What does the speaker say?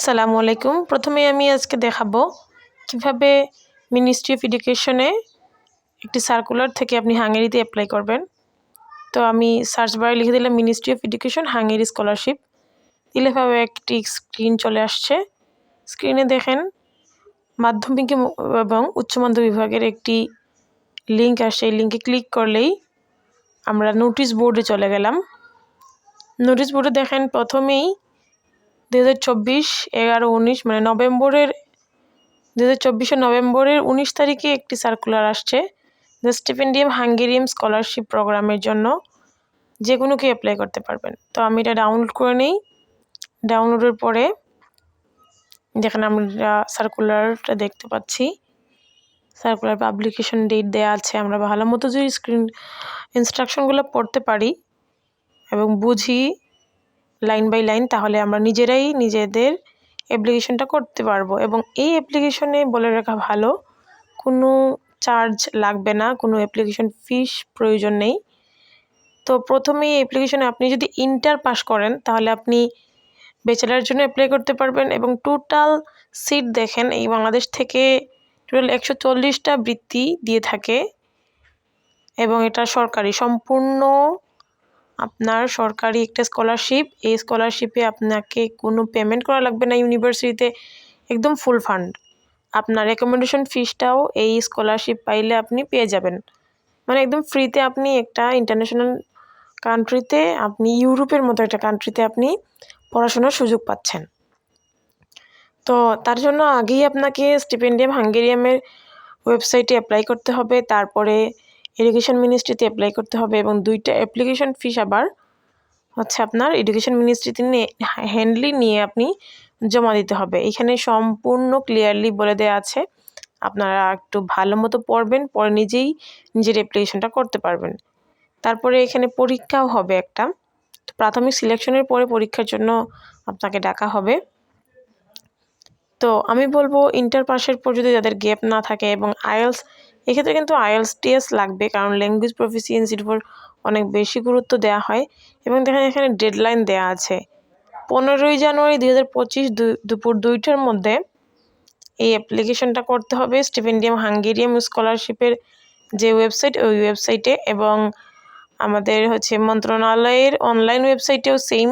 আসসালামু আলাইকুম। প্রথমে আমি আজকে দেখাবো কিভাবে মিনিস্ট্রি অফ এডুকেশনে একটি সার্কুলার থেকে আপনি হাঙ্গেরিতে অ্যাপ্লাই করবেন। তো আমি সার্চ বারে লিখে দিলাম ministry of education Hungary scholarship. দিলে ভাবে একটি স্ক্রিন চলে আসছে। স্ক্রিনে দেখেন মাধ্যমিক এবং উচ্চ মাধ্যমিক বিভাগের একটি লিঙ্ক আসছে। এই লিঙ্কে ক্লিক করলেই আমরা নোটিশ বোর্ডে চলে গেলাম। নোটিশ বোর্ডে দেখেন প্রথমেই 2024 11-19 মানে নভেম্বরের 2024 নভেম্বরের 19 তারিখে একটি সার্কুলার আসছে দ্য স্টিপেন্ডিয়াম হাঙ্গেরিয়ান স্কলারশিপ প্রোগ্রামের জন্য যে কোনো কেউ অ্যাপ্লাই করতে পারবেন। তো আমি এটা ডাউনলোড করে নিই। ডাউনলোডের পরে যেখানে আমরা সার্কুলারটা দেখতে পাচ্ছি, সার্কুলার পাবলিকেশন ডেট দেওয়া আছে। আমরা ভালো মতো যদি স্ক্রিন ইনস্ট্রাকশনগুলো পড়তে পারি এবং বুঝি লাইন বাই লাইন, তাহলে আমরা নিজেরাই নিজেদের অ্যাপ্লিকেশনটা করতে পারবো। এবং এই অ্যাপ্লিকেশনে বলে রাখা ভালো, কোনো চার্জ লাগবে না, কোনো অ্যাপ্লিকেশন ফিস প্রয়োজন নেই। তো প্রথমেই অ্যাপ্লিকেশনে আপনি যদি ইন্টার পাস করেন তাহলে আপনি ব্যাচেলারের জন্য অ্যাপ্লাই করতে পারবেন। এবং টোটাল সিট দেখেন এই বাংলাদেশ থেকে টোটাল 140টা বৃত্তি দিয়ে থাকে এবং এটা সরকারি, সম্পূর্ণ আপনার সরকারি একটা স্কলারশিপ। এই স্কলারশিপে আপনাকে কোনো পেমেন্ট করা লাগবে না ইউনিভার্সিটিতে, একদম ফুল ফান্ড। আপনার রেকমেন্ডেশন ফিসটাও এই স্কলারশিপ পাইলে আপনি পেয়ে যাবেন, মানে একদম ফ্রিতে আপনি একটা ইন্টারন্যাশনাল কান্ট্রিতে, আপনি ইউরোপের মতো একটা কান্ট্রিতে আপনি পড়াশোনার সুযোগ পাচ্ছেন। তো তার জন্য আগেই আপনাকে স্টিপেন্ডিয়াম হাঙ্গেরিয়ামের ওয়েবসাইটে অ্যাপ্লাই করতে হবে, তারপরে এডুকেশন মিনিস্ট্রিতে অ্যাপ্লাই করতে হবে এবং দুইটা অ্যাপ্লিকেশন ফিস আবার হচ্ছে আপনার এডুকেশন মিনিস্ট্রিতে হ্যান্ডলি নিয়ে আপনি জমা দিতে হবে। এখানে সম্পূর্ণ ক্লিয়ারলি বলে দেওয়া আছে। আপনারা একটু ভালো মতো পড়বেন, পরে নিজেই নিজের অ্যাপ্লিকেশনটা করতে পারবেন। তারপরে এখানে পরীক্ষাও হবে একটা। প্রাথমিক সিলেকশনের পরে পরীক্ষার জন্য আপনাকে ডাকা হবে। তো আমি বলবো ইন্টার পাসের পর যদি যাদের গ্যাপ না থাকে এবং আইএলস, এক্ষেত্রে কিন্তু আইএলস টিএস লাগবে, কারণ ল্যাঙ্গুয়েজ প্রফিসিয়েন্সির উপর অনেক বেশি গুরুত্ব দেওয়া হয়। এবং দেখেন এখানে ডেডলাইন দেওয়া আছে 15ই জানুয়ারি 2025 দুপুর 2টার মধ্যে এই অ্যাপ্লিকেশনটা করতে হবে স্টিপেন্ডিয়াম হাঙ্গেরিয়ান স্কলারশিপের যে ওয়েবসাইট, ওই ওয়েবসাইটে। এবং আমাদের হচ্ছে মন্ত্রণালয়ের অনলাইন ওয়েবসাইটেও সেম